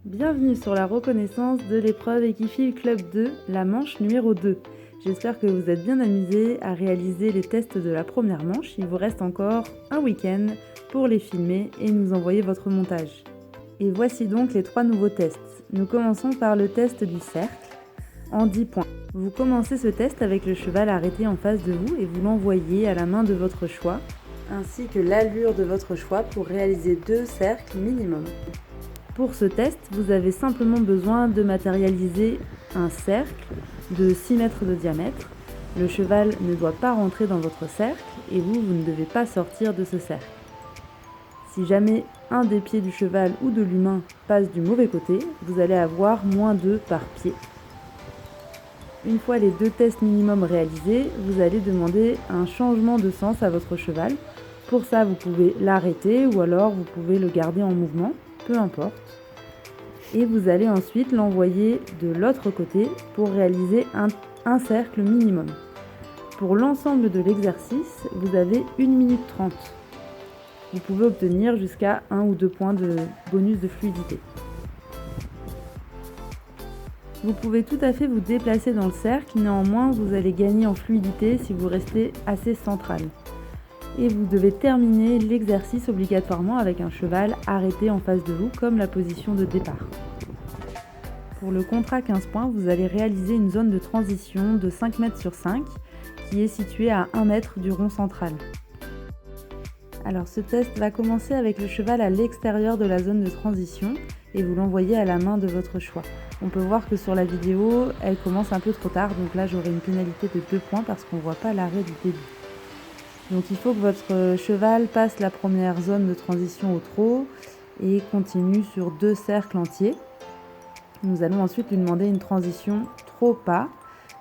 Bienvenue sur la reconnaissance de l'épreuve Equifil Club 2, la manche numéro 2. J'espère que vous êtes bien amusés à réaliser les tests de la première manche. Il vous reste encore un week-end pour les filmer et nous envoyer votre montage. Et voici donc les 3 nouveaux tests. Nous commençons par le test du cercle en 10 points. Vous commencez ce test avec le cheval arrêté en face de vous et vous l'envoyez à la main de votre choix, ainsi que l'allure de votre choix pour réaliser 2 cercles minimum. Pour ce test, vous avez simplement besoin de matérialiser un cercle de 6 mètres de diamètre. Le cheval ne doit pas rentrer dans votre cercle et vous ne devez pas sortir de ce cercle. Si jamais un des pieds du cheval ou de l'humain passe du mauvais côté, vous allez avoir -2 par pied. Une fois les 2 tests minimum réalisés, vous allez demander un changement de sens à votre cheval. Pour ça, vous pouvez l'arrêter ou alors vous pouvez le garder en mouvement, peu importe. Et vous allez ensuite l'envoyer de l'autre côté pour réaliser un cercle minimum. Pour l'ensemble de l'exercice, vous avez 1 minute 30. Vous pouvez obtenir jusqu'à 1 ou 2 points de bonus de fluidité. Vous pouvez tout à fait vous déplacer dans le cercle, néanmoins vous allez gagner en fluidité si vous restez assez central. Et vous devez terminer l'exercice obligatoirement avec un cheval arrêté en face de vous comme la position de départ. Pour le contrat 15 points, vous allez réaliser une zone de transition de 5 mètres sur 5 qui est située à 1 mètre du rond central. Alors ce test va commencer avec le cheval à l'extérieur de la zone de transition et vous l'envoyez à la main de votre choix. On peut voir que sur la vidéo, elle commence un peu trop tard, donc là j'aurai une pénalité de 2 points parce qu'on ne voit pas l'arrêt du début. Donc il faut que votre cheval passe la première zone de transition au trot et continue sur 2 cercles entiers. Nous allons ensuite lui demander une transition trot-pas.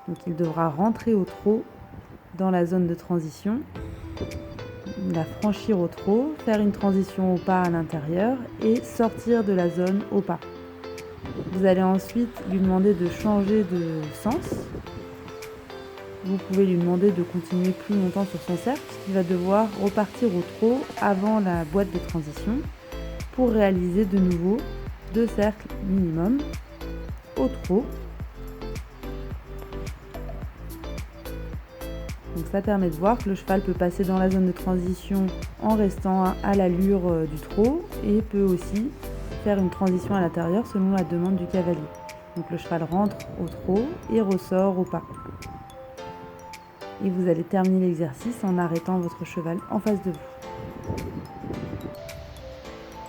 Donc il devra rentrer au trot dans la zone de transition, la franchir au trot, faire une transition au pas à l'intérieur et sortir de la zone au pas. Vous allez ensuite lui demander de changer de sens. Vous pouvez lui demander de continuer plus longtemps sur son cercle, puisqu'il va devoir repartir au trot avant la boîte de transition pour réaliser de nouveau 2 cercles minimum au trot. Donc ça permet de voir que le cheval peut passer dans la zone de transition en restant à l'allure du trot et peut aussi faire une transition à l'intérieur selon la demande du cavalier. Donc le cheval rentre au trot et ressort au pas. Et vous allez terminer l'exercice en arrêtant votre cheval en face de vous.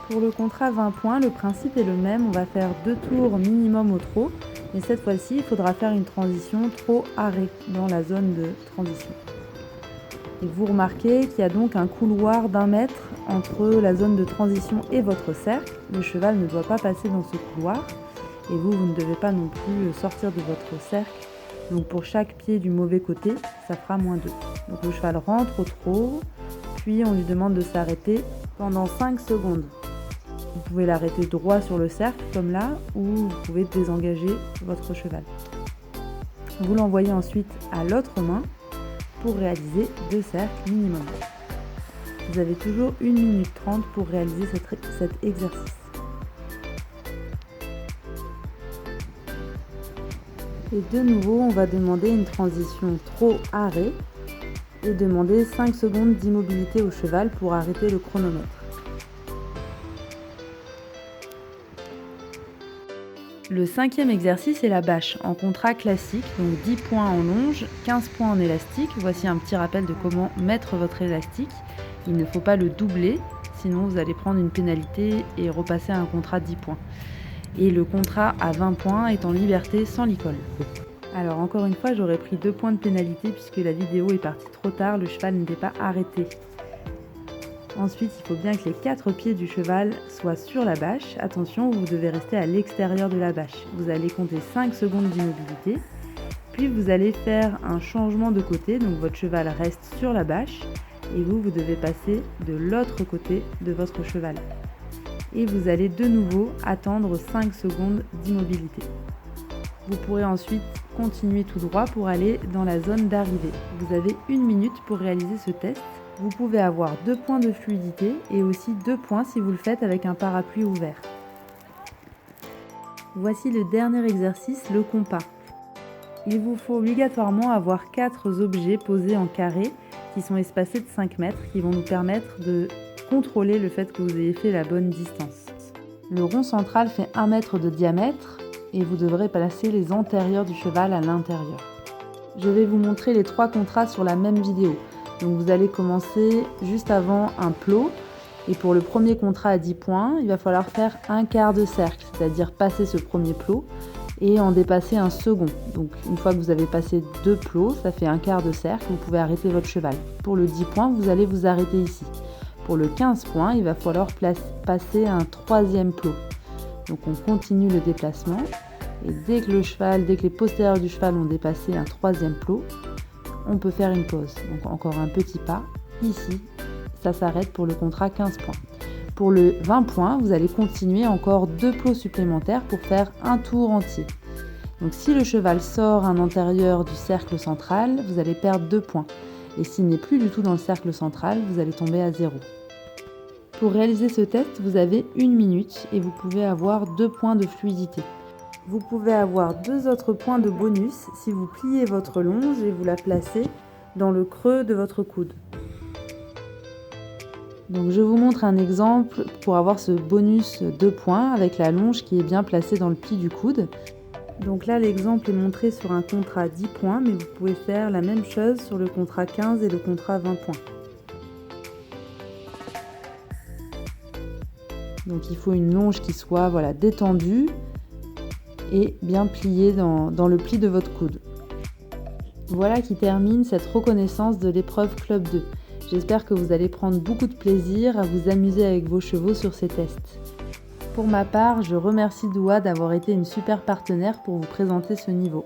Pour le contrat 20 points, le principe est le même, on va faire 2 tours minimum au trot, mais cette fois-ci, il faudra faire une transition trot-arrêt dans la zone de transition. Et vous remarquez qu'il y a donc un couloir d'1 mètre entre la zone de transition et votre cercle. Le cheval ne doit pas passer dans ce couloir et vous ne devez pas non plus sortir de votre cercle. Donc pour chaque pied du mauvais côté, ça fera -2. Donc le cheval rentre au trot, puis on lui demande de s'arrêter pendant 5 secondes. Vous pouvez l'arrêter droit sur le cercle comme là, ou vous pouvez désengager votre cheval. Vous l'envoyez ensuite à l'autre main pour réaliser 2 cercles minimum. Vous avez toujours 1 minute 30 pour réaliser cet exercice. Et de nouveau, on va demander une transition trot-arrêt et demander 5 secondes d'immobilité au cheval pour arrêter le chronomètre. Le 5e exercice est la bâche en contrat classique, donc 10 points en longe, 15 points en élastique. Voici un petit rappel de comment mettre votre élastique. Il ne faut pas le doubler, sinon vous allez prendre une pénalité et repasser à un contrat 10 points. Et le contrat à 20 points est en liberté sans licol. Alors encore une fois, j'aurais pris 2 points de pénalité puisque la vidéo est partie trop tard, le cheval n'était pas arrêté. Ensuite, il faut bien que les 4 pieds du cheval soient sur la bâche. Attention, vous devez rester à l'extérieur de la bâche. Vous allez compter 5 secondes d'immobilité, puis vous allez faire un changement de côté, donc votre cheval reste sur la bâche et vous devez passer de l'autre côté de votre cheval. Et vous allez de nouveau attendre 5 secondes d'immobilité. Vous pourrez ensuite continuer tout droit pour aller dans la zone d'arrivée. Vous avez 1 minute pour réaliser ce test. Vous pouvez avoir 2 points de fluidité et aussi 2 points si vous le faites avec un parapluie ouvert. Voici le dernier exercice, le compas. Il vous faut obligatoirement avoir 4 objets posés en carré qui sont espacés de 5 mètres qui vont nous permettre de contrôler le fait que vous ayez fait la bonne distance. Le rond central fait 1 mètre de diamètre et vous devrez placer les antérieurs du cheval à l'intérieur. Je vais vous montrer les 3 contrats sur la même vidéo. Donc vous allez commencer juste avant un plot. Et pour le premier contrat à 10 points, il va falloir faire un quart de cercle, c'est-à-dire passer ce premier plot et en dépasser un second. Donc une fois que vous avez passé 2 plots, ça fait un quart de cercle, vous pouvez arrêter votre cheval. Pour le 10 points, vous allez vous arrêter ici. Pour le 15 points, il va falloir passer un 3e plot. Donc on continue le déplacement et dès que les postérieurs du cheval ont dépassé un 3e plot, on peut faire une pause. Donc encore un petit pas ici. Ça s'arrête pour le contrat 15 points. Pour le 20 points, vous allez continuer encore 2 plots supplémentaires pour faire un tour entier. Donc si le cheval sort un antérieur du cercle central, vous allez perdre 2 points. Et s'il n'est plus du tout dans le cercle central, vous allez tomber à 0. Pour réaliser ce test, vous avez 1 minute et vous pouvez avoir 2 points de fluidité. Vous pouvez avoir 2 autres points de bonus si vous pliez votre longe et vous la placez dans le creux de votre coude. Donc je vous montre un exemple pour avoir ce bonus 2 points avec la longe qui est bien placée dans le pli du coude. Donc là l'exemple est montré sur un contrat 10 points, mais vous pouvez faire la même chose sur le contrat 15 et le contrat 20 points. Donc il faut une longe qui soit détendue et bien pliée dans le pli de votre coude. Voilà qui termine cette reconnaissance de l'épreuve Club 2. J'espère que vous allez prendre beaucoup de plaisir à vous amuser avec vos chevaux sur ces tests. Pour ma part, je remercie Doua d'avoir été une super partenaire pour vous présenter ce niveau.